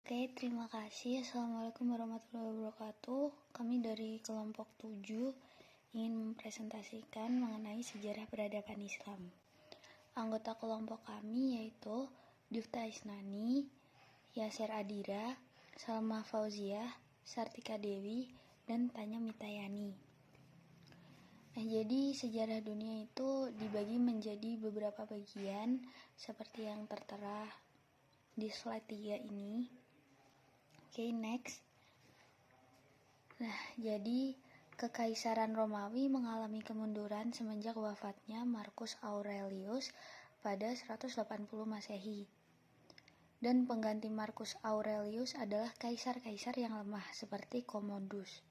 Oke, terima kasih. Assalamualaikum warahmatullahi wabarakatuh. Kami dari kelompok 7 ingin mempresentasikan mengenai sejarah peradaban Islam. Anggota kelompok kami yaitu Difta Isnani, Yasser Adira, Salma Fauziah, Sartika Dewi, dan Tanya Mitayani. Jadi sejarah dunia itu dibagi menjadi beberapa bagian seperti yang tertera di slide 3 ini. Oke, next. Jadi Kekaisaran Romawi mengalami kemunduran semenjak wafatnya Marcus Aurelius pada 180 Masehi. Dan pengganti Marcus Aurelius adalah kaisar-kaisar yang lemah seperti Commodus.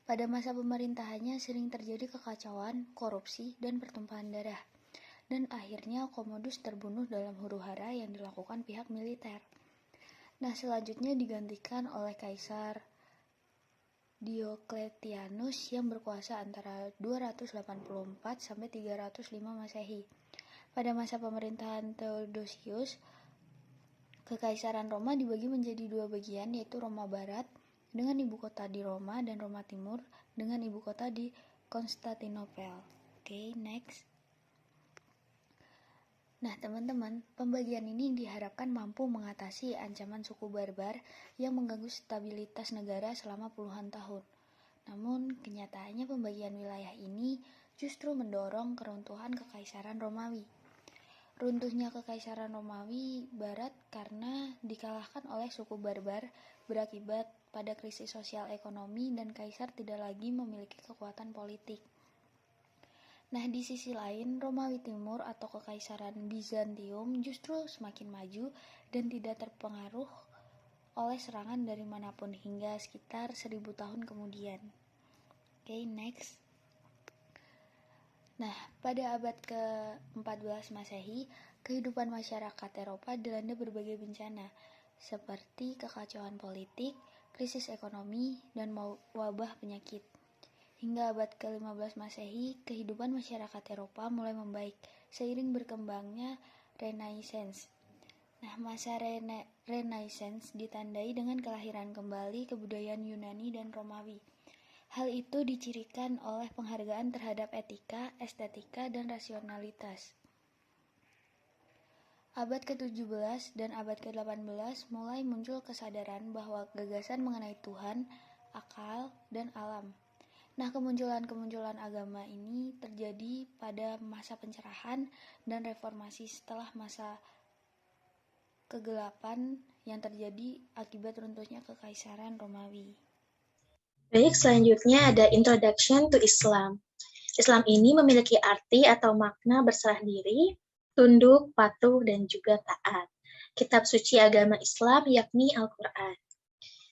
Pada masa pemerintahannya sering terjadi kekacauan, korupsi, dan pertumpahan darah. Dan akhirnya Commodus terbunuh dalam huru-hara yang dilakukan pihak militer. Selanjutnya digantikan oleh Kaisar Diocletianus yang berkuasa antara 284 sampai 305 Masehi. Pada masa pemerintahan Theodosius, Kekaisaran Roma dibagi menjadi dua bagian, yaitu Roma Barat dengan ibu kota di Roma dan Roma Timur dengan ibu kota di Konstantinopel. Oke, next. Teman-teman, pembagian ini diharapkan mampu mengatasi ancaman suku barbar yang mengganggu stabilitas negara selama puluhan tahun. Namun, kenyataannya pembagian wilayah ini justru mendorong keruntuhan Kekaisaran Romawi. Runtuhnya Kekaisaran Romawi Barat karena dikalahkan oleh suku barbar berakibat pada krisis sosial ekonomi dan kaisar tidak lagi memiliki kekuatan politik. Di sisi lain, Romawi Timur atau Kekaisaran Bizantium justru semakin maju dan tidak terpengaruh oleh serangan dari manapun hingga sekitar 1000 tahun kemudian. Oke, next. Pada abad ke-14 Masehi, kehidupan masyarakat Eropa dilanda berbagai bencana, seperti kekacauan politik, krisis ekonomi, dan wabah penyakit. Hingga abad ke-15 Masehi, kehidupan masyarakat Eropa mulai membaik seiring berkembangnya Renaissance. Masa Renaissance ditandai dengan kelahiran kembali kebudayaan Yunani dan Romawi. Hal itu dicirikan oleh penghargaan terhadap etika, estetika, dan rasionalitas. Abad ke-17 dan abad ke-18 mulai muncul kesadaran bahwa gagasan mengenai Tuhan, akal, dan alam. Kemunculan agama ini terjadi pada masa pencerahan dan reformasi setelah masa kegelapan yang terjadi akibat runtuhnya Kekaisaran Romawi. Baik, selanjutnya ada Introduction to Islam. Islam ini memiliki arti atau makna berserah diri, tunduk, patuh, dan juga taat. Kitab suci agama Islam yakni Al-Quran.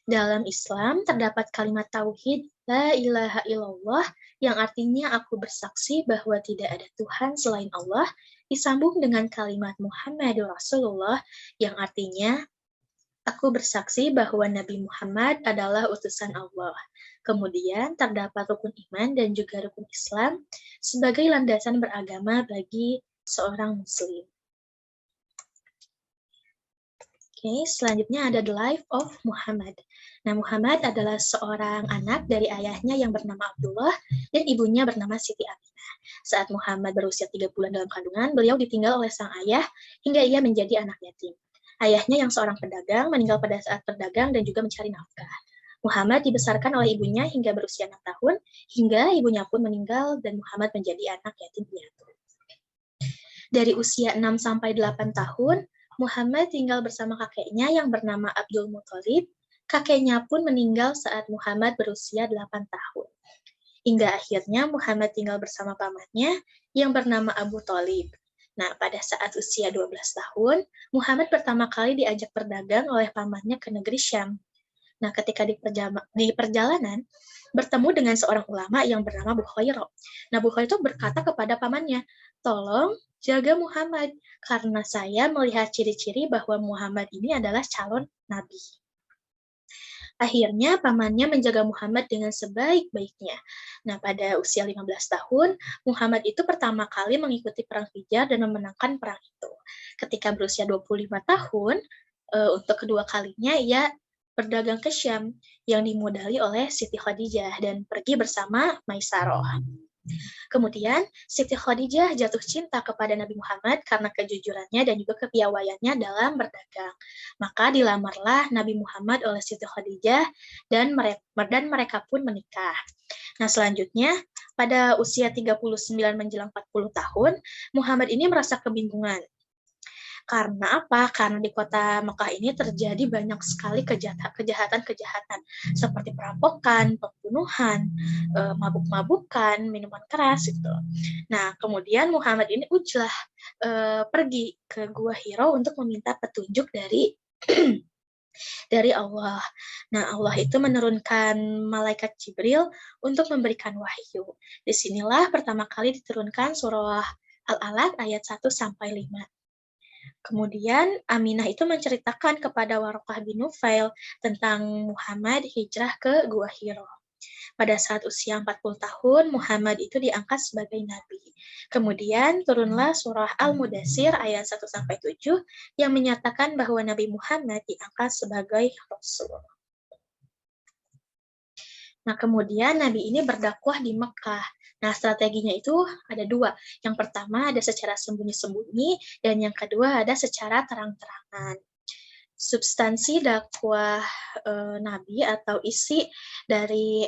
Dalam Islam terdapat kalimat tauhid La ilaha illallah yang artinya aku bersaksi bahwa tidak ada Tuhan selain Allah, disambung dengan kalimat Muhammadur Rasulullah yang artinya aku bersaksi bahwa Nabi Muhammad adalah utusan Allah. Kemudian terdapat rukun iman dan juga rukun Islam sebagai landasan beragama bagi seorang muslim. Oke, selanjutnya ada The Life of Muhammad. Muhammad adalah seorang anak dari ayahnya yang bernama Abdullah dan ibunya bernama Siti Aminah. Saat Muhammad berusia 3 bulan dalam kandungan, beliau ditinggal oleh sang ayah hingga ia menjadi anak yatim. Ayahnya yang seorang pedagang meninggal pada saat berdagang dan juga mencari nafkah. Muhammad dibesarkan oleh ibunya hingga berusia 6 tahun, hingga ibunya pun meninggal dan Muhammad menjadi anak yatim piatu. Dari usia 6 sampai 8 tahun, Muhammad tinggal bersama kakeknya yang bernama Abdul Muthalib. Kakeknya pun meninggal saat Muhammad berusia 8 tahun. Hingga akhirnya Muhammad tinggal bersama pamannya yang bernama Abu Thalib. Pada saat usia 12 tahun, Muhammad pertama kali diajak berdagang oleh pamannya ke negeri Syam. Ketika di perjalanan, bertemu dengan seorang ulama yang bernama Bukhairah. Bukhairah itu berkata kepada pamannya, tolong jaga Muhammad, karena saya melihat ciri-ciri bahwa Muhammad ini adalah calon nabi. Akhirnya pamannya menjaga Muhammad dengan sebaik-baiknya. Pada usia 15 tahun, Muhammad itu pertama kali mengikuti perang Fijar dan memenangkan perang itu. Ketika berusia 25 tahun, untuk kedua kalinya ia berdagang ke Syam yang dimodali oleh Siti Khadijah dan pergi bersama Maisarah. Kemudian Siti Khadijah jatuh cinta kepada Nabi Muhammad karena kejujurannya dan juga kepiawaiannya dalam berdagang. Maka dilamarlah Nabi Muhammad oleh Siti Khadijah dan mereka pun menikah. Nah, selanjutnya pada usia 39 menjelang 40 tahun, Muhammad ini merasa kebingungan. Karena apa? Karena di kota Mekah ini terjadi banyak sekali kejahatan-kejahatan seperti perampokan, pembunuhan, mabuk-mabukan, minuman keras gitu. Nah, kemudian Muhammad ini ujlah pergi ke Gua Hiro untuk meminta petunjuk dari dari Allah. Nah, Allah itu menurunkan malaikat Jibril untuk memberikan wahyu. Disinilah pertama kali diturunkan surah Al-Alaq ayat 1 sampai 5. Kemudian Aminah itu menceritakan kepada Waraqah bin Nufail tentang Muhammad hijrah ke Gua Hiro. Pada saat usia 40 tahun, Muhammad itu diangkat sebagai nabi. Kemudian turunlah surah Al-Mudassir ayat 1-7 yang menyatakan bahwa Nabi Muhammad diangkat sebagai rasul. Nah, kemudian Nabi ini berdakwah di Mekah. Nah, strateginya itu ada dua. Yang pertama ada secara sembunyi-sembunyi, dan yang kedua ada secara terang-terangan. Substansi dakwah Nabi atau isi dari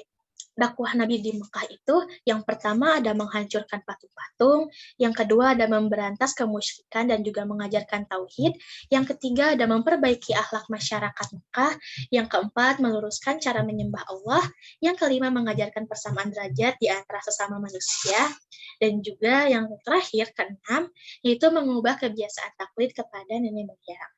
dakwah Nabi di Mekah itu, yang pertama ada menghancurkan patung-patung, yang kedua ada memberantas kemusyrikan dan juga mengajarkan tauhid, yang ketiga ada memperbaiki akhlak masyarakat Mekah, yang keempat meluruskan cara menyembah Allah, yang kelima mengajarkan persamaan derajat di antara sesama manusia, dan juga yang terakhir keenam yaitu mengubah kebiasaan taklid kepada nenek moyang.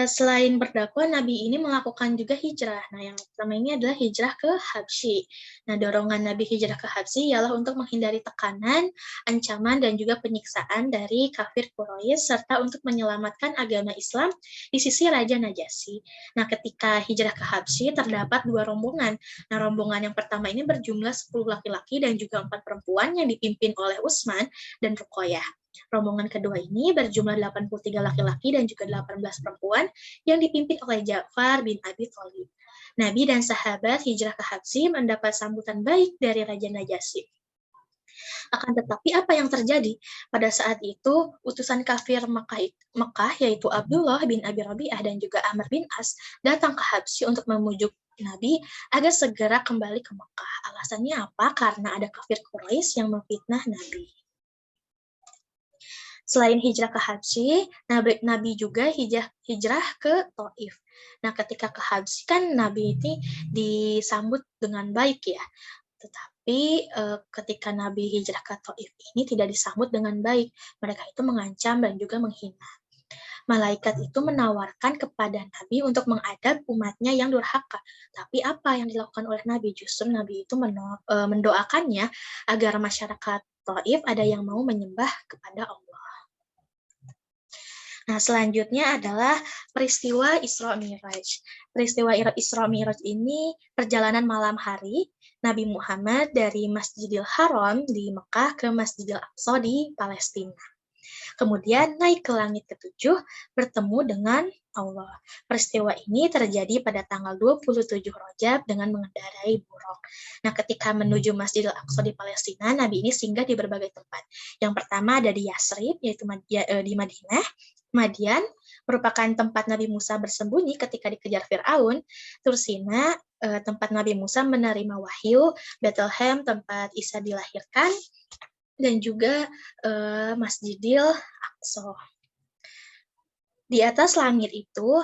Selain berdakwah, Nabi ini melakukan juga hijrah. Nah, yang pertama ini adalah hijrah ke Habsyi. Nah, dorongan Nabi hijrah ke Habsyi ialah untuk menghindari tekanan, ancaman, dan juga penyiksaan dari kafir Quraisy, serta untuk menyelamatkan agama Islam di sisi Raja Najasyi. Nah, ketika hijrah ke Habsyi, terdapat dua rombongan. Nah, rombongan yang pertama ini berjumlah 10 laki-laki dan juga 4 perempuan yang dipimpin oleh Utsman dan Ruqayyah. Rombongan kedua ini berjumlah 83 laki-laki dan juga 18 perempuan yang dipimpin oleh Ja'far bin Abi Thalib. Nabi dan sahabat hijrah ke Habsyi mendapat sambutan baik dari Raja Najasyi. Akan tetapi apa yang terjadi? Pada saat itu, utusan kafir Mekah yaitu Abdullah bin Abi Rabi'ah dan juga Amr bin As datang ke Habsyi untuk memujuk Nabi agar segera kembali ke Mekah. Alasannya apa? Karena ada kafir Quraisy yang memfitnah Nabi. Selain hijrah ke Habsyi, Nabi juga hijrah ke Taif. Nah, ketika ke Habsyi kan Nabi ini disambut dengan baik ya. Tetapi ketika Nabi hijrah ke Taif ini tidak disambut dengan baik. Mereka itu mengancam dan juga menghina. Malaikat itu menawarkan kepada Nabi untuk mengadab umatnya yang durhaka. Tapi apa yang dilakukan oleh Nabi? Justru Nabi itu mendoakannya agar masyarakat Taif ada yang mau menyembah kepada Allah. Nah, selanjutnya adalah peristiwa Isra Mi'raj. Peristiwa Isra Mi'raj ini perjalanan malam hari Nabi Muhammad dari Masjidil Haram di Mekah ke Masjidil Aqsa di Palestina. Kemudian naik ke langit ketujuh bertemu dengan Allah. Peristiwa ini terjadi pada tanggal 27 Rajab dengan mengendarai buruk. Nah, ketika menuju Masjidil Aqsa di Palestina, Nabi ini singgah di berbagai tempat. Yang pertama ada di Yasrib, yaitu di Madinah. Madian merupakan tempat Nabi Musa bersembunyi ketika dikejar Fir'aun. Tursina, tempat Nabi Musa menerima wahyu. Bethlehem, tempat Isa dilahirkan. Dan juga Masjidil Aqsa. Di atas langit itu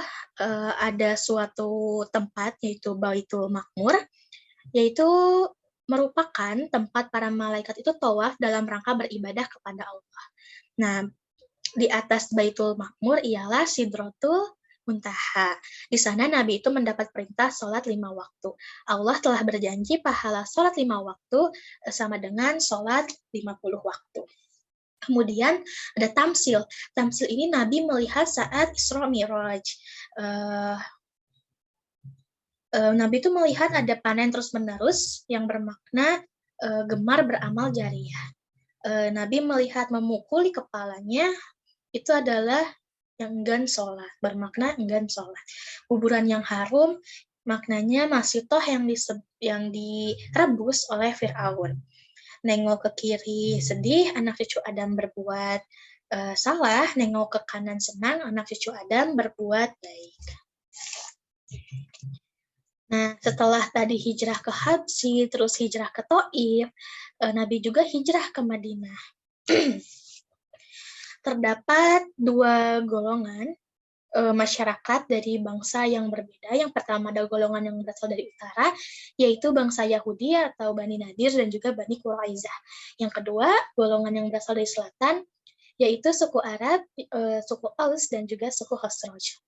ada suatu tempat, yaitu Baitul Ma'mur, yaitu merupakan tempat para malaikat itu tawaf dalam rangka beribadah kepada Allah. Nah, di atas Baitul Ma'mur ialah Sidratul Muntaha. Di sana Nabi itu mendapat perintah sholat 5 waktu. Allah telah berjanji pahala sholat 5 waktu sama dengan sholat 50 waktu. Kemudian ada tamsil. Tamsil ini Nabi melihat saat Isra Mi'raj. Nabi itu melihat ada panen terus-menerus yang bermakna gemar beramal jariyah. Nabi melihat memukuli kepalanya itu adalah yang enggan sholat, bermakna enggan sholat. Kuburan yang harum, maknanya Masitoh yang direbus oleh Fir'aun. Nengok ke kiri sedih, anak cucu Adam berbuat salah, nengok ke kanan senang, anak cucu Adam berbuat baik. Nah, setelah tadi hijrah ke Habsyi, terus hijrah ke Thaif, Nabi juga hijrah ke Madinah. Terdapat dua golongan masyarakat dari bangsa yang berbeda. Yang pertama ada golongan yang berasal dari utara, yaitu bangsa Yahudi atau Bani Nadir dan juga Bani Quraizah. Yang kedua, golongan yang berasal dari selatan, yaitu suku Arab, suku Aus dan juga suku Khazraj.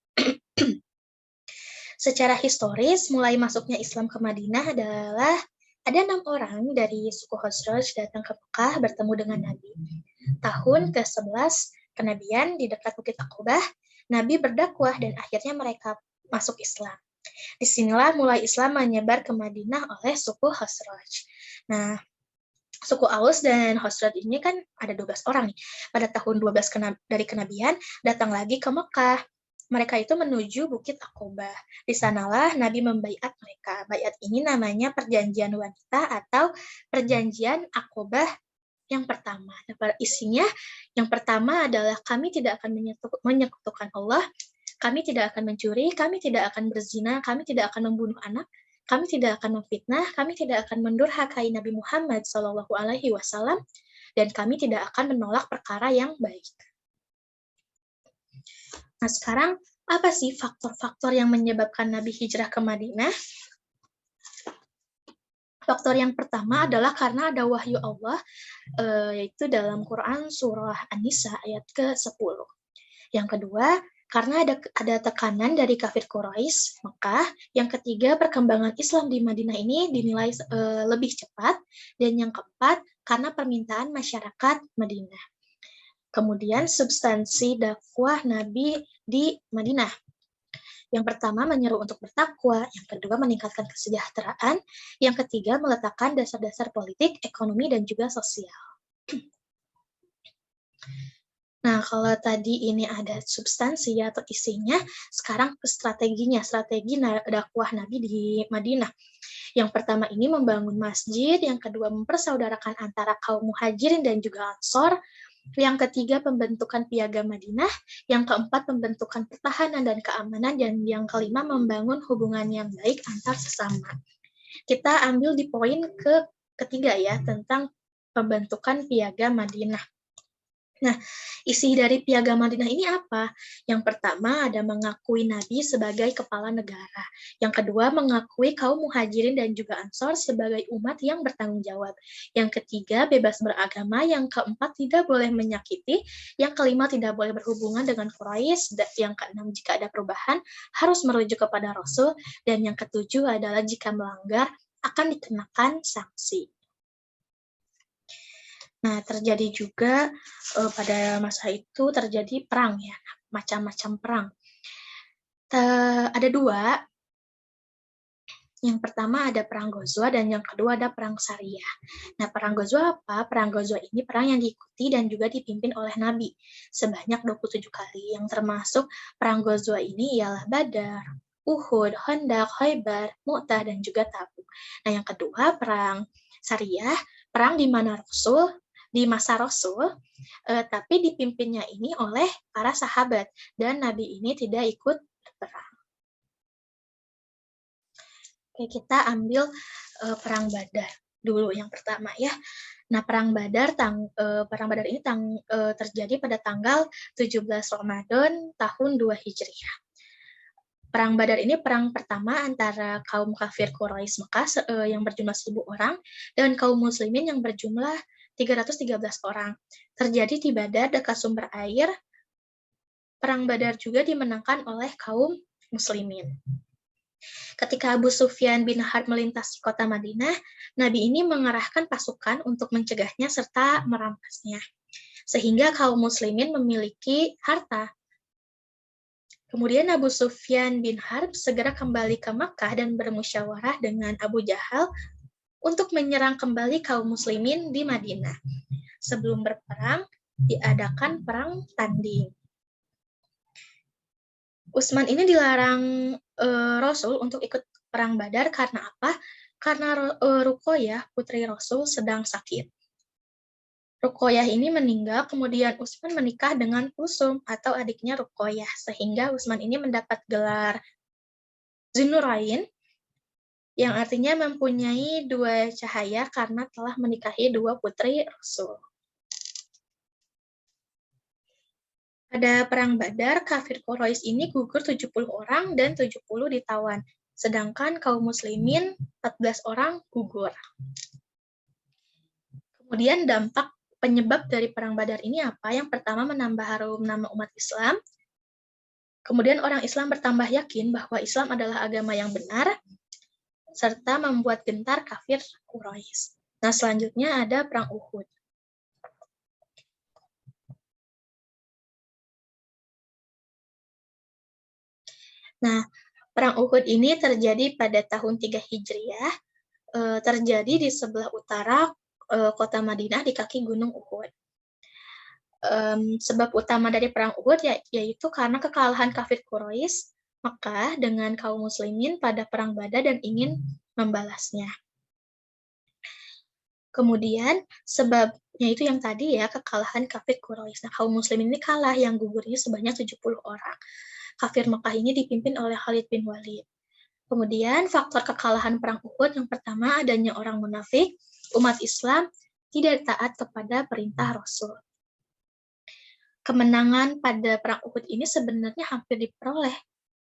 Secara historis, mulai masuknya Islam ke Madinah adalah ada 6 orang dari suku Khazraj datang ke Mekah bertemu dengan Nabi. Tahun ke-11 kenabian di dekat Bukit Aqobah, Nabi berdakwah dan akhirnya mereka masuk Islam. Disinilah mulai Islam menyebar ke Madinah oleh suku Khazraj. Nah, suku Aus dan Khazraj ini kan ada 12 orang nih. Pada tahun 12 dari kenabian datang lagi ke Mekah. Mereka itu menuju Bukit Aqobah. Di sanalah Nabi membaiat mereka. Baiat ini namanya perjanjian wanita atau perjanjian Aqobah yang pertama. Isinya yang pertama adalah kami tidak akan menyekutukan Allah, kami tidak akan mencuri, kami tidak akan berzina, kami tidak akan membunuh anak, kami tidak akan memfitnah, kami tidak akan mendurhakai Nabi Muhammad SAW, dan kami tidak akan menolak perkara yang baik. Nah, sekarang apa sih faktor-faktor yang menyebabkan Nabi hijrah ke Madinah? Faktor yang pertama adalah karena ada wahyu Allah, yaitu dalam Quran surah An-Nisa ayat ke-10. Yang kedua, karena ada tekanan dari kafir Quraisy Mekah. Yang ketiga, perkembangan Islam di Madinah ini dinilai lebih cepat. Dan yang keempat, karena permintaan masyarakat Madinah. Kemudian substansi dakwah Nabi di Madinah. Yang pertama menyeru untuk bertakwa, yang kedua meningkatkan kesejahteraan, yang ketiga meletakkan dasar-dasar politik, ekonomi, dan juga sosial. Nah, kalau tadi ini ada substansi atau isinya, sekarang strategi dakwah Nabi di Madinah. Yang pertama ini membangun masjid, yang kedua mempersaudarakan antara kaum muhajirin dan juga ansor, yang ketiga pembentukan piagam Madinah, yang keempat pembentukan pertahanan dan keamanan, dan yang kelima membangun hubungan yang baik antar sesama. Kita ambil di poin ketiga ya, tentang pembentukan piagam Madinah. Nah, isi dari piagam Madinah ini apa? Yang pertama ada mengakui Nabi sebagai kepala negara. Yang kedua mengakui kaum muhajirin dan juga ansor sebagai umat yang bertanggung jawab. Yang ketiga bebas beragama. Yang keempat tidak boleh menyakiti. Yang kelima tidak boleh berhubungan dengan Quraisy. Yang keenam jika ada perubahan harus merujuk kepada Rasul. Dan yang ketujuh adalah jika melanggar akan dikenakan sanksi. Nah, terjadi juga pada masa itu terjadi perang ya, macam-macam perang. Ada dua. Yang pertama ada perang Ghazwa dan yang kedua ada perang Sariyah. Nah, perang Ghazwa apa? Perang Ghazwa ini perang yang diikuti dan juga dipimpin oleh Nabi sebanyak 27 kali. Yang termasuk perang Ghazwa ini ialah Badar, Uhud, Khandaq, Khaybar, Mu'tah, dan juga Tabuk. Nah, yang kedua perang Sariyah, perang di mana di masa Rasul, tapi dipimpinnya ini oleh para sahabat, dan Nabi ini tidak ikut berperang. Oke, kita ambil perang Badar dulu yang pertama ya. Nah, perang Badar ini terjadi pada tanggal 17 Ramadan tahun 2 Hijriah. Perang Badar ini perang pertama antara kaum kafir Quraisy Mekah yang berjumlah 1.000 orang dan kaum muslimin yang berjumlah 313 orang. Terjadi di Badar dekat sumber air. Perang Badar juga dimenangkan oleh kaum muslimin. Ketika Abu Sufyan bin Harb melintasi kota Madinah, Nabi ini mengerahkan pasukan untuk mencegahnya serta merampasnya. Sehingga kaum muslimin memiliki harta. Kemudian Abu Sufyan bin Harb segera kembali ke Makkah dan bermusyawarah dengan Abu Jahal untuk menyerang kembali kaum muslimin di Madinah. Sebelum berperang, diadakan perang tanding. Utsman ini dilarang Rasul untuk ikut perang Badar karena apa? Karena Ruqayyah, putri Rasul, sedang sakit. Ruqayyah ini meninggal, kemudian Utsman menikah dengan Kulsum atau adiknya Ruqayyah, sehingga Utsman ini mendapat gelar Zunnurain, yang artinya mempunyai dua cahaya karena telah menikahi dua putri Rasul. Pada perang Badar, kafir Quraisy ini gugur 70 orang dan 70 ditawan, sedangkan kaum muslimin 14 orang gugur. Kemudian dampak penyebab dari perang Badar ini apa? Yang pertama, menambah harum nama umat Islam. Kemudian orang Islam bertambah yakin bahwa Islam adalah agama yang benar, serta membuat gentar kafir Quraisy. Nah, selanjutnya ada perang Uhud. Nah, perang Uhud ini terjadi pada tahun 3 Hijriah, terjadi di sebelah utara kota Madinah di kaki Gunung Uhud. Sebab utama dari perang Uhud yaitu karena kekalahan kafir Quraisy Makkah dengan kaum muslimin pada perang Badar dan ingin membalasnya. Kemudian sebabnya itu yang tadi ya, kekalahan kafir Quraisy. Nah, kaum muslimin ini kalah, yang gugurnya sebanyak 70 orang. Kafir Makkah ini dipimpin oleh Khalid bin Walid. Kemudian faktor kekalahan perang Uhud yang pertama, adanya orang munafik, umat Islam tidak taat kepada perintah Rasul. Kemenangan pada perang Uhud ini sebenarnya hampir diperoleh,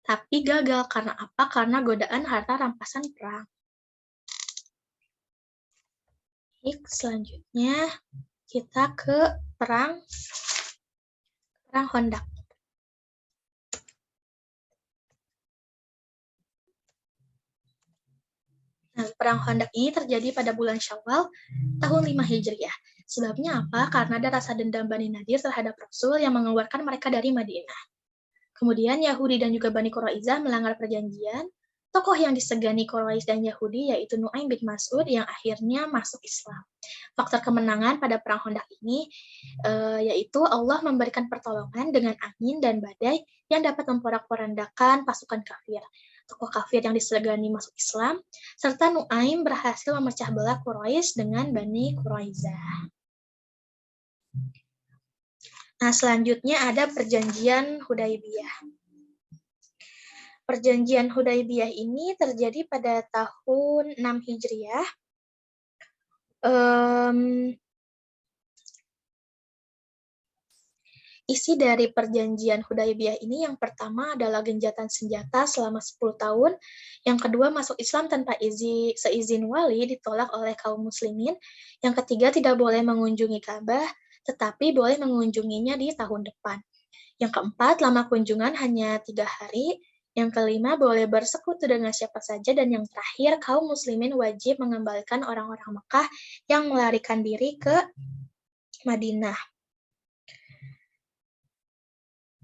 tapi gagal karena apa? Karena godaan harta rampasan perang. Baik, selanjutnya kita ke perang Khandaq. Nah, perang Khandaq ini terjadi pada bulan Syawal tahun 5 Hijriah. Sebabnya apa? Karena ada rasa dendam Bani Nadir terhadap Rasul yang mengeluarkan mereka dari Madinah. Kemudian Yahudi dan juga Bani Quraisyah melanggar perjanjian. Tokoh yang disegani Quraisy dan Yahudi yaitu Nu'aim bin Mas'ud yang akhirnya masuk Islam. Faktor kemenangan pada perang Khandaq ini yaitu Allah memberikan pertolongan dengan angin dan badai yang dapat memporak-porandakan pasukan kafir. Tokoh kafir yang disegani masuk Islam, serta Nu'aim berhasil memecah belah Quraisy dengan Bani Quraisyah. Nah, selanjutnya ada perjanjian Hudaybiyah. Perjanjian Hudaybiyah ini terjadi pada tahun 6 Hijriah. Isi dari perjanjian Hudaybiyah ini yang pertama adalah genjatan senjata selama 10 tahun, yang kedua masuk Islam tanpa seizin wali ditolak oleh kaum muslimin, yang ketiga tidak boleh mengunjungi Ka'bah, tetapi boleh mengunjunginya di tahun depan. Yang keempat, lama kunjungan hanya 3 hari, yang kelima boleh bersekutu dengan siapa saja, dan yang terakhir kaum muslimin wajib mengembalikan orang-orang Mekah yang melarikan diri ke Madinah.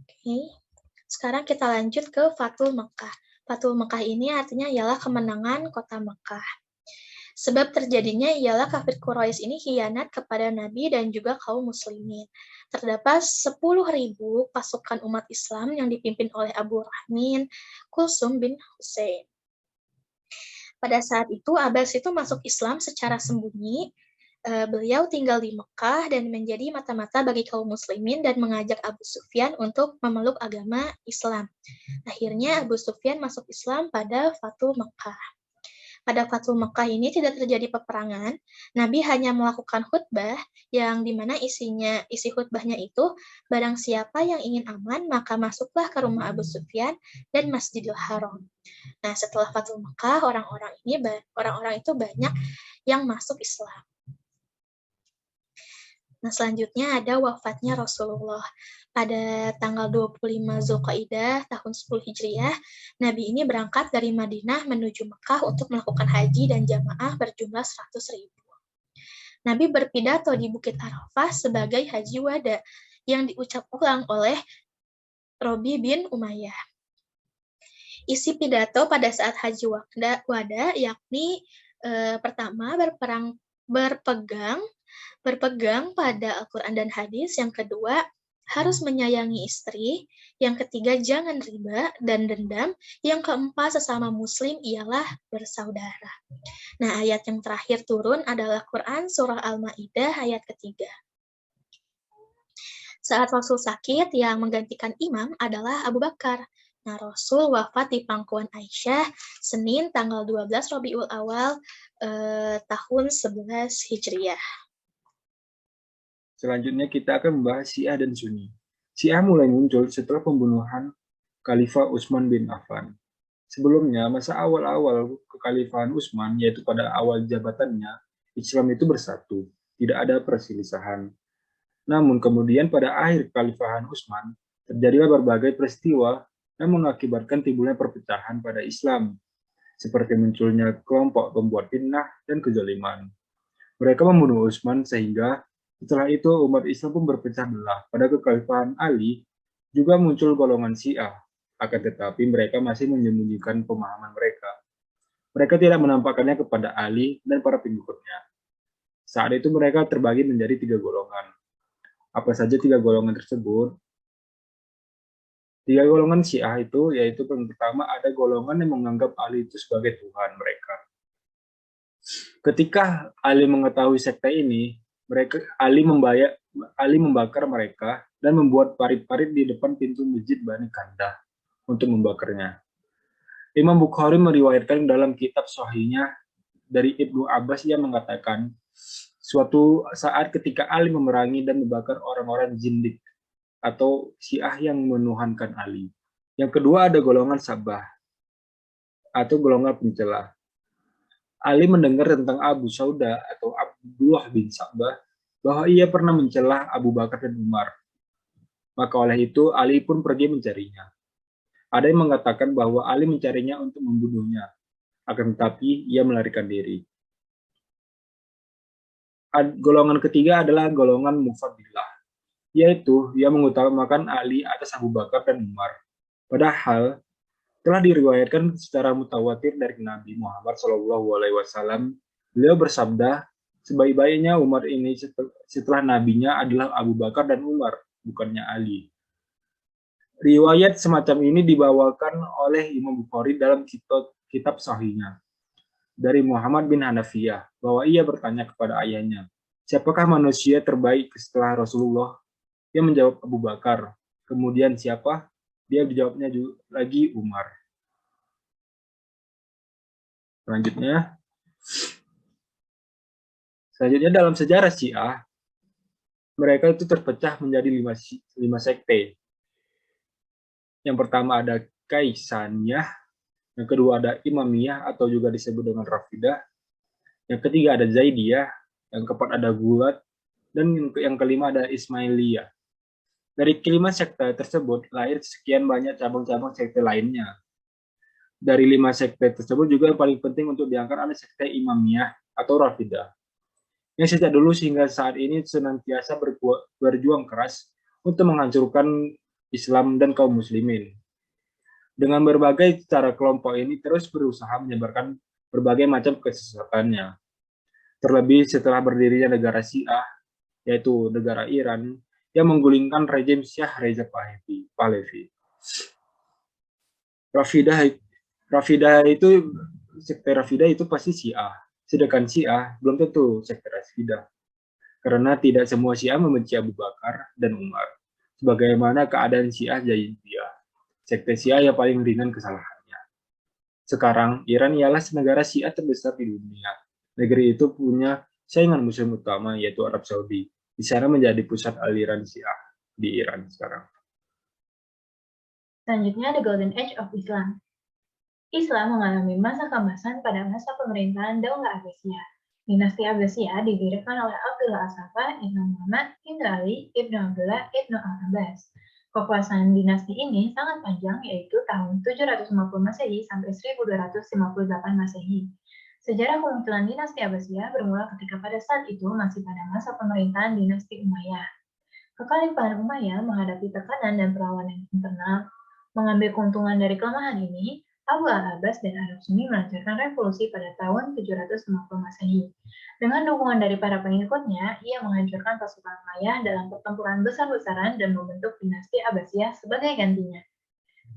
Oke. Sekarang kita lanjut ke Fathul Mekah. Fathul Mekah ini artinya ialah kemenangan kota Mekah. Sebab terjadinya ialah kafir Quraisy ini khianat kepada Nabi dan juga kaum muslimin. Terdapat 10.000 pasukan umat Islam yang dipimpin oleh Abu Rahmin Kulsum bin Hussein. Pada saat itu Abbas itu masuk Islam secara sembunyi. Beliau tinggal di Mekah dan menjadi mata-mata bagi kaum muslimin dan mengajak Abu Sufyan untuk memeluk agama Islam. Akhirnya Abu Sufyan masuk Islam pada Fathul Mekah. Pada Fathul Mekah ini tidak terjadi peperangan, Nabi hanya melakukan khutbah yang dimana isi khutbahnya itu, barang siapa yang ingin aman maka masuklah ke rumah Abu Sufyan dan Masjidil Haram. Nah, setelah Fathul Mekah, orang-orang itu banyak yang masuk Islam. Nah, selanjutnya ada wafatnya Rasulullah. Pada tanggal 25 Zulqaidah tahun 10 Hijriah, Nabi ini berangkat dari Madinah menuju Mekah untuk melakukan haji dan jamaah berjumlah 100.000. Nabi berpidato di Bukit Arafah sebagai haji wada yang diucap ulang oleh Robi bin Umayyah. Isi pidato pada saat haji wada yakni pertama berpegang pada Al-Quran dan hadis, yang kedua harus menyayangi istri, yang ketiga jangan riba dan dendam, yang keempat sesama muslim ialah bersaudara. Nah, ayat yang terakhir turun adalah Quran surah Al-Maidah ayat ketiga. Saat Rasul sakit, yang menggantikan imam adalah Abu Bakar. Nah, Rasul wafat di pangkuan Aisyah Senin tanggal 12 Rabiul Awal tahun 11 Hijriah. Selanjutnya kita akan membahas Syiah dan Sunni. Syiah mulai muncul setelah pembunuhan Khalifah Utsman bin Affan. Sebelumnya, masa awal-awal kekhalifahan Utsman, yaitu pada awal jabatannya, Islam itu bersatu, tidak ada perselisihan. Namun kemudian pada akhir kekhalifahan Utsman, terjadilah berbagai peristiwa yang mengakibatkan timbulnya perpecahan pada Islam, seperti munculnya kelompok pembuat fitnah dan kezaliman. Mereka membunuh Utsman sehingga setelah itu umat Islam pun berpecah belah. Pada kekhalifahan Ali juga muncul golongan Syiah, akan tetapi mereka masih menyembunyikan pemahaman mereka. Mereka tidak menampakkannya kepada Ali dan para pengikutnya. Saat itu mereka terbagi menjadi 3 golongan. Apa saja 3 golongan tersebut? 3 golongan Syiah itu, yaitu yang pertama ada golongan yang menganggap Ali itu sebagai Tuhan mereka. Ketika Ali mengetahui sekte ini, Ali membakar mereka dan membuat parit-parit di depan pintu masjid Bani Kandah untuk membakarnya. Imam Bukhari meriwayatkan dalam kitab Sahihnya dari Ibnu Abbas yang mengatakan, suatu saat ketika Ali memerangi dan membakar orang-orang Zindik atau Syiah yang menuhankan Ali. Yang kedua ada golongan Sabah atau golongan pencela. Ali mendengar tentang Abu Sauda atau Abdullah bin Sabah bahwa ia pernah mencela Abu Bakar dan Umar. Maka oleh itu Ali pun pergi mencarinya. Ada yang mengatakan bahwa Ali mencarinya untuk membunuhnya, akan tetapi ia melarikan diri. Golongan ketiga adalah golongan Mufaddilah, yaitu ia mengutamakan Ali atas Abu Bakar dan Umar. Padahal telah diriwayatkan secara mutawatir dari Nabi Muhammad SAW, beliau bersabda, sebaik-baiknya umat ini setelah nabinya adalah Abu Bakar dan Umar, bukannya Ali. Riwayat semacam ini dibawakan oleh Imam Bukhari dalam kitab Sahihnya dari Muhammad bin Hanafiyah, bahwa ia bertanya kepada ayahnya, siapakah manusia terbaik setelah Rasulullah? Dia menjawab Abu Bakar. Kemudian siapa? Dia dijawabnya lagi Umar. Selanjutnya dalam sejarah Syiah, mereka itu terpecah menjadi 5 sekte. Yang pertama ada Kaisaniyah, yang kedua ada Imamiyah atau juga disebut dengan Rafidah, yang ketiga ada Zaidiyah, yang keempat ada Gulat, dan yang kelima ada Ismailiyah. Dari kelima sekte tersebut lahir sekian banyak cabang-cabang sekte lainnya. Dari 5 sekte tersebut juga yang paling penting untuk diangkat adalah sekte Imamiyah atau Rafidah, yang sejak dulu hingga saat ini senantiasa berjuang keras untuk menghancurkan Islam dan kaum muslimin. Dengan berbagai cara kelompok ini terus berusaha menyebarkan berbagai macam kesesatannya. Terlebih setelah berdirinya negara Syiah, yaitu negara Iran, yang menggulingkan rejim Syah Reza Pahlavi. Sekte Rafidah itu pasti Syiah, sedangkan Syiah belum tentu sekte Rafidah, karena tidak semua Syiah membenci Abu Bakar dan Umar, sebagaimana keadaan Syiah Zaidiyah, sekte Syiah yang paling ringan kesalahannya. Sekarang, Iran ialah negara Syiah terbesar di dunia. Negeri itu punya saingan muslim utama, yaitu Arab Saudi. Di sana menjadi pusat aliran Syiah di Iran sekarang. Selanjutnya, the Golden Age of Islam. Islam mengalami masa keemasan pada masa pemerintahan Daulah Abbasiyah. Dinasti Abbasiyah didirikan oleh Abdullah As-Saffah, Ibnu Muhammad, Ibnu Ali, Ibnu Abdullah, Ibnu Al-Abbas. Kekuasaan dinasti ini sangat panjang, yaitu tahun 750 Masehi sampai 1258 Masehi. Sejarah kemunculan dinasti Abbasiyah bermula ketika pada saat itu masih pada masa pemerintahan dinasti Umayyah. Kekhalifahan Umayyah menghadapi tekanan dan perlawanan internal. Mengambil keuntungan dari kelemahan ini, Abu al-Abbas dan Arab Sunni melancarkan revolusi pada tahun 750 Masehi. Dengan dukungan dari para pengikutnya, ia menghancurkan pasukan Umayyah dalam pertempuran besar-besaran dan membentuk dinasti Abbasiyah sebagai gantinya.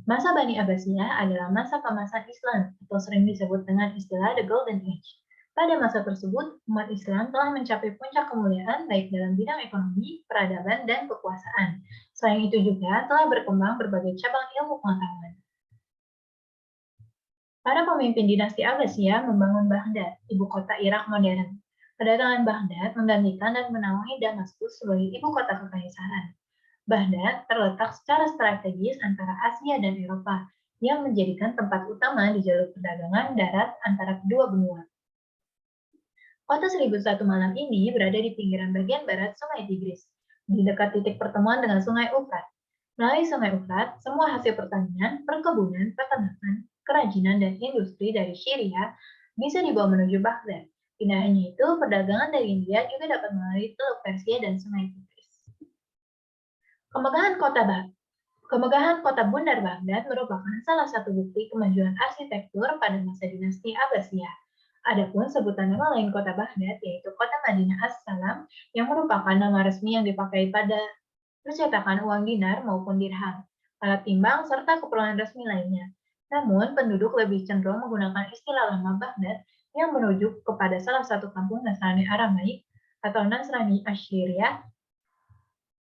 Masa Bani Abbasiyah adalah masa kemasan Islam atau sering disebut dengan istilah The Golden Age. Pada masa tersebut, umat Islam telah mencapai puncak kemuliaan baik dalam bidang ekonomi, peradaban, dan kekuasaan. Selain itu juga telah berkembang berbagai cabang ilmu pengetahuan. Para pemimpin dinasti Abbasiyah membangun Baghdad, ibu kota Irak modern. Kedatangan Baghdad menggantikan dan menaungi Damaskus sebagai ibu kota kekaisaran. Baghdad terletak secara strategis antara Asia dan Eropa, yang menjadikan tempat utama di jalur perdagangan darat antara kedua benua. Kota 1001 Malam ini berada di pinggiran bagian barat Sungai Tigris, di dekat titik pertemuan dengan Sungai Efrat. Melalui Sungai Efrat, semua hasil pertanian, perkebunan, peternakan, kerajinan, dan industri dari Syria bisa dibawa menuju Baghdad. Tidak hanya itu, perdagangan dari India juga dapat melalui Teluk Persia dan Sungai Tigris. Kemegahan kota Bundar Baghdad merupakan salah satu bukti kemajuan arsitektur pada masa dinasti Abbasiyah. Adapun sebutan nama lain kota Baghdad yaitu Kota Madinah As-Salam yang merupakan nama resmi yang dipakai pada percetakan uang dinar maupun dirham, alat timbang, serta keperluan resmi lainnya. Namun, penduduk lebih cenderung menggunakan istilah lama Baghdad yang merujuk kepada salah satu kampung Nasrani Aramaik atau Nasrani Asyiriyah.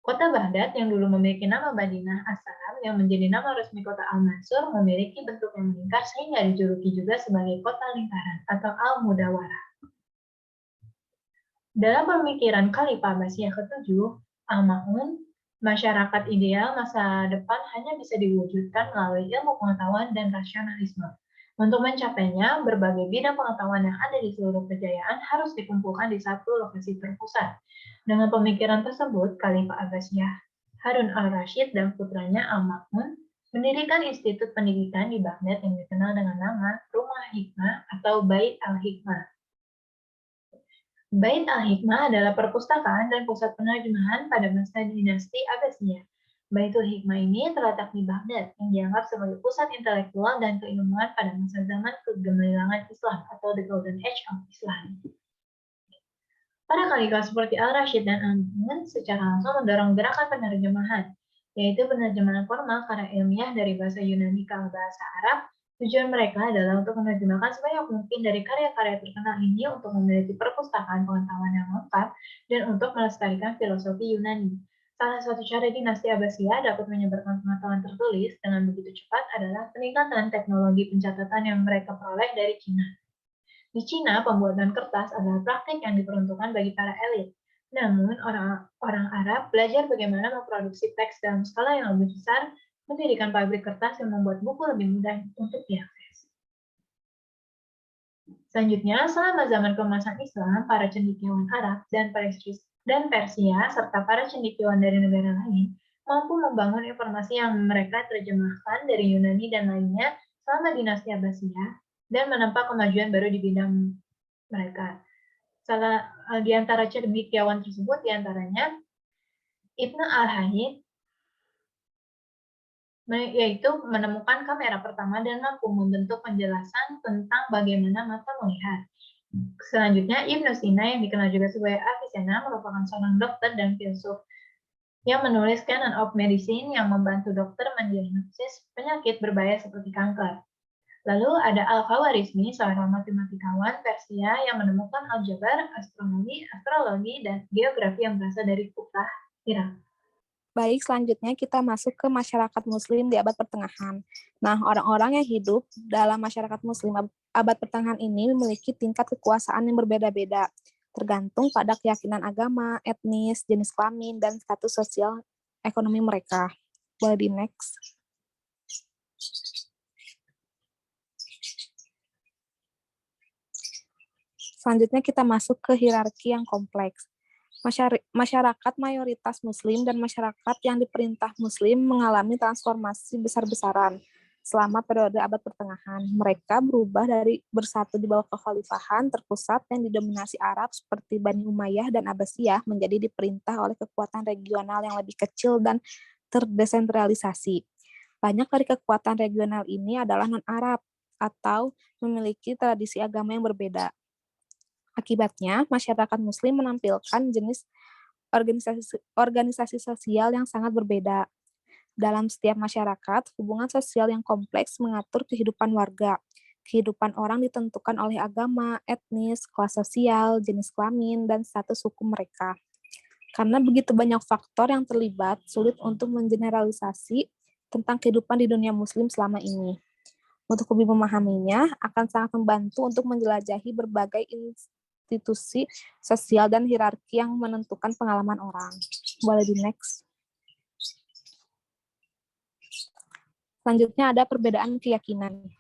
Kota Baghdad yang dulu memiliki nama Madinah As-Salam yang menjadi nama resmi kota Al-Mansur memiliki bentuk yang melingkar sehingga dijuluki juga sebagai kota lingkaran atau Al-Mudawarah. Dalam pemikiran Khalifah Abbasiyah ke-7, Al-Ma'mun, masyarakat ideal masa depan hanya bisa diwujudkan melalui ilmu pengetahuan dan rasionalisme. Untuk mencapainya, berbagai bidang pengetahuan yang ada di seluruh kejayaan harus dikumpulkan di satu lokasi terpusat. Dengan pemikiran tersebut, Khalifah Abbasiyah Harun al-Rashid dan putranya Al-Ma'mun mendirikan institut pendidikan di Baghdad yang dikenal dengan nama Rumah Hikmah atau Bait al-Hikmah. Bait al-Hikmah adalah perpustakaan dan pusat penerjemahan pada masa dinasti Abbasiyah. Baitul Hikmah ini terletak di Baghdad, yang dianggap sebagai pusat intelektual dan keilmuan pada masa zaman kegemilangan Islam atau The Golden Age of Islam. Para khalifah seperti Al-Rashid dan Al-Ma'mun secara langsung mendorong gerakan penerjemahan, yaitu penerjemahan formal karya ilmiah dari bahasa Yunani ke bahasa Arab. Tujuan mereka adalah untuk menerjemahkan sebanyak mungkin dari karya-karya terkenal ini untuk memiliki perpustakaan pengetahuan yang lengkap dan untuk melestarikan filosofi Yunani. Salah satu cara dinasti Abbasiyah dapat menyebarkan pengetahuan tertulis dengan begitu cepat adalah peningkatan teknologi pencatatan yang mereka peroleh dari Cina. Di Cina, pembuatan kertas adalah praktik yang diperuntukkan bagi para elit. Namun, orang Arab belajar bagaimana memproduksi teks dalam skala yang lebih besar, mendirikan pabrik kertas yang membuat buku lebih mudah untuk diakses. Selanjutnya, selama zaman keemasan Islam, para cendekiawan Arab dan Persia, serta para cendekiawan dari negara lain, mampu membangun informasi yang mereka terjemahkan dari Yunani dan lainnya selama dinasti Abbasiyah, dan menempa kemajuan baru di bidang mereka. Salah di antara cendekiawan tersebut diantaranya Ibnu al-Hayy, yaitu menemukan kamera pertama dan mampu membentuk penjelasan tentang bagaimana mata melihat. Selanjutnya, Ibnu Sina yang dikenal juga sebagai Avicenna merupakan seorang dokter dan filsuf yang menulis Canon of Medicine yang membantu dokter mendiagnosis penyakit berbahaya seperti kanker. Lalu ada Al-Khawarizmi, seorang matematikawan Persia yang menemukan aljabar, astronomi, astrologi, dan geografi yang berasal dari Kufah, Irak. Baik, selanjutnya kita masuk ke masyarakat Muslim di abad pertengahan. Nah, orang-orang yang hidup dalam masyarakat Muslim abad pertengahan ini memiliki tingkat kekuasaan yang berbeda-beda, tergantung pada keyakinan agama, etnis, jenis kelamin, dan status sosial ekonomi mereka. Boleh di next. Selanjutnya kita masuk ke hierarki yang kompleks. Masyarakat mayoritas Muslim dan masyarakat yang diperintah Muslim mengalami transformasi besar-besaran selama periode abad pertengahan. Mereka berubah dari bersatu di bawah kekhalifahan terpusat yang didominasi Arab seperti Bani Umayyah dan Abbasiyah menjadi diperintah oleh kekuatan regional yang lebih kecil dan terdesentralisasi. Banyak dari kekuatan regional ini adalah non-Arab atau memiliki tradisi agama yang berbeda. Akibatnya, masyarakat Muslim menampilkan jenis organisasi sosial yang sangat berbeda. Dalam setiap masyarakat, hubungan sosial yang kompleks mengatur kehidupan warga. Kehidupan orang ditentukan oleh agama, etnis, kelas sosial, jenis kelamin, dan status hukum mereka. Karena begitu banyak faktor yang terlibat, sulit untuk mengeneralisasi tentang kehidupan di dunia Muslim selama ini. Untuk lebih memahaminya, akan sangat membantu untuk menjelajahi berbagai institusi sosial dan hierarki yang menentukan pengalaman orang. Boleh di next. Selanjutnya ada perbedaan keyakinan.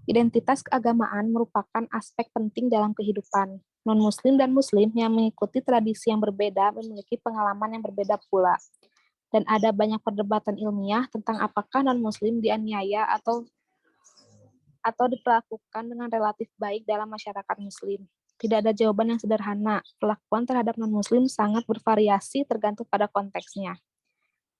Identitas keagamaan merupakan aspek penting dalam kehidupan. Non-Muslim dan Muslim yang mengikuti tradisi yang berbeda memiliki pengalaman yang berbeda pula. Dan ada banyak perdebatan ilmiah tentang apakah non-Muslim dianiaya atau diperlakukan dengan relatif baik dalam masyarakat Muslim. Tidak ada jawaban yang sederhana. Perlakuan terhadap non-Muslim sangat bervariasi tergantung pada konteksnya.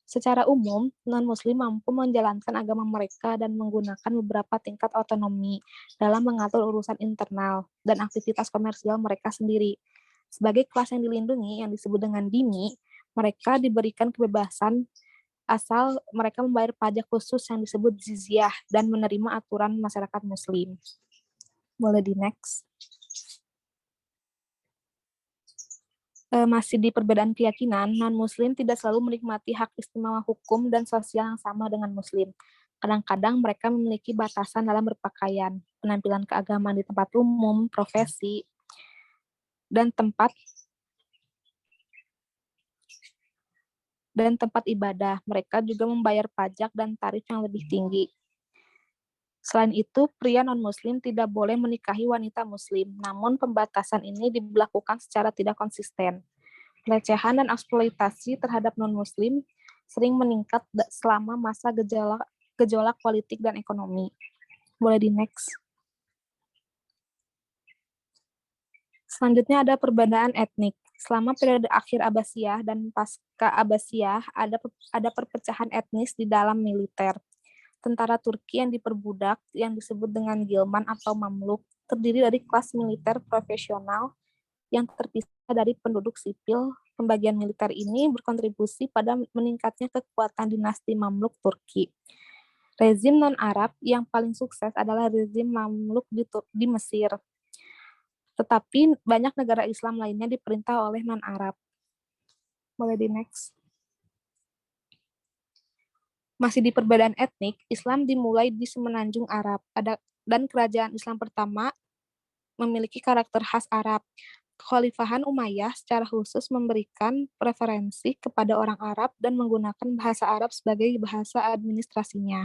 Secara umum, non-Muslim mampu menjalankan agama mereka dan menggunakan beberapa tingkat otonomi dalam mengatur urusan internal dan aktivitas komersial mereka sendiri. Sebagai kelas yang dilindungi, yang disebut dengan dhimmi, mereka diberikan kebebasan asal mereka membayar pajak khusus yang disebut jizyah dan menerima aturan masyarakat Muslim. Boleh di next. Masih di perbedaan keyakinan, non-Muslim tidak selalu menikmati hak istimewa hukum dan sosial yang sama dengan Muslim. Kadang-kadang mereka memiliki batasan dalam berpakaian, penampilan keagamaan di tempat umum, profesi, dan tempat ibadah. Mereka juga membayar pajak dan tarif yang lebih tinggi. Selain itu, pria non-Muslim tidak boleh menikahi wanita Muslim, namun pembatasan ini dilakukan secara tidak konsisten. Pelecehan dan eksploitasi terhadap non-Muslim sering meningkat selama masa gejolak politik dan ekonomi. Boleh di next. Selanjutnya ada perbedaan etnik. Selama periode akhir Abbasiyah dan pasca Abbasiyah ada perpecahan etnis di dalam militer. Tentara Turki yang diperbudak, yang disebut dengan Gilman atau Mamluk, terdiri dari kelas militer profesional yang terpisah dari penduduk sipil. Pembagian militer ini berkontribusi pada meningkatnya kekuatan dinasti Mamluk Turki. Rezim non-Arab yang paling sukses adalah rezim Mamluk di Mesir. Tetapi banyak negara Islam lainnya diperintah oleh non-Arab. Boleh di next. Masih di perbedaan etnik, Islam dimulai di semenanjung Arab, dan kerajaan Islam pertama memiliki karakter khas Arab. Kekhalifahan Umayyah secara khusus memberikan preferensi kepada orang Arab dan menggunakan bahasa Arab sebagai bahasa administrasinya.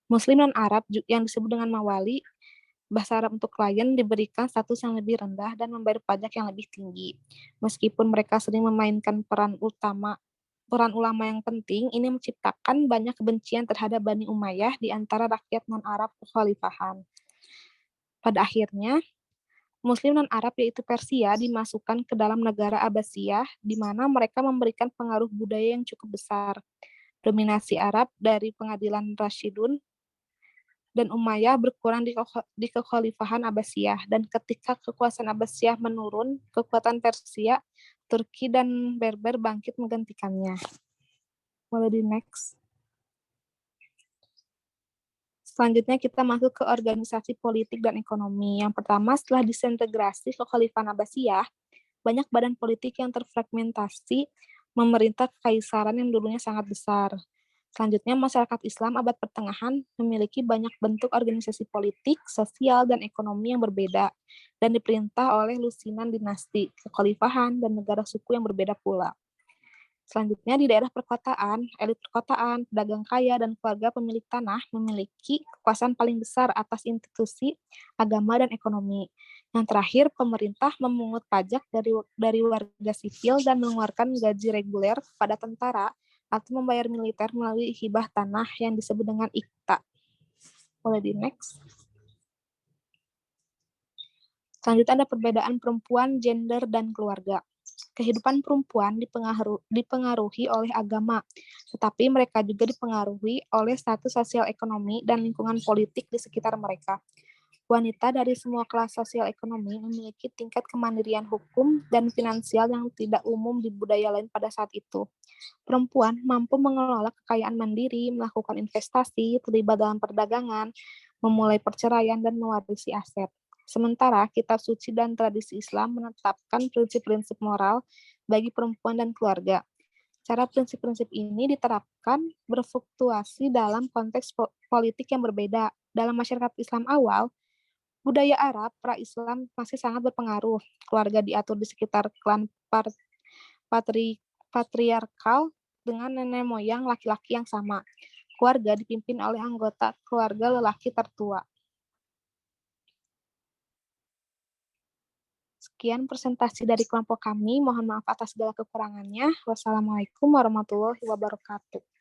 Muslim non-Arab yang disebut dengan mawali, bahasa Arab untuk klien, diberikan status yang lebih rendah dan membayar pajak yang lebih tinggi. Meskipun mereka sering memainkan peran ulama yang penting, ini menciptakan banyak kebencian terhadap Bani Umayyah di antara rakyat non-Arab kekhalifahan. Pada akhirnya, Muslim non-Arab yaitu Persia dimasukkan ke dalam negara Abbasiyah, di mana mereka memberikan pengaruh budaya yang cukup besar. Dominasi Arab dari pengadilan Rashidun dan Umayyah berkurang di kekhalifahan Abbasiyah, dan ketika kekuasaan Abbasiyah menurun, kekuatan Persia, Turki, dan Berber bangkit menggantikannya. Boleh di next. Selanjutnya kita masuk ke organisasi politik dan ekonomi. Yang pertama, setelah disintegrasi kekhalifahan Abbasiyah, banyak badan politik yang terfragmentasi memerintah kekaisaran yang dulunya sangat besar. Selanjutnya, masyarakat Islam abad pertengahan memiliki banyak bentuk organisasi politik, sosial, dan ekonomi yang berbeda, dan diperintah oleh lusinan dinasti, kekhalifahan, dan negara suku yang berbeda pula. Selanjutnya, di daerah perkotaan, elit perkotaan, pedagang kaya, dan keluarga pemilik tanah memiliki kekuasaan paling besar atas institusi, agama, dan ekonomi. Yang terakhir, pemerintah memungut pajak dari warga sipil dan mengeluarkan gaji reguler kepada tentara atau membayar militer melalui hibah tanah yang disebut dengan ikta. Boleh di next. Selanjutnya ada perbedaan perempuan, gender, dan keluarga. Kehidupan perempuan dipengaruhi oleh agama, tetapi mereka juga dipengaruhi oleh status sosial ekonomi dan lingkungan politik di sekitar mereka. Wanita dari semua kelas sosial ekonomi memiliki tingkat kemandirian hukum dan finansial yang tidak umum di budaya lain pada saat itu. Perempuan mampu mengelola kekayaan mandiri, melakukan investasi, terlibat dalam perdagangan, memulai perceraian, dan mewarisi aset. Sementara kitab suci dan tradisi Islam menetapkan prinsip-prinsip moral bagi perempuan dan keluarga. Cara prinsip-prinsip ini diterapkan berfluktuasi dalam konteks politik yang berbeda. Dalam masyarakat Islam awal, budaya Arab pra-Islam masih sangat berpengaruh. Keluarga diatur di sekitar klan patriarkal dengan nenek moyang laki-laki yang sama. Keluarga dipimpin oleh anggota keluarga lelaki tertua. Sekian presentasi dari kelompok kami. Mohon maaf atas segala kekurangannya. Wassalamualaikum warahmatullahi wabarakatuh.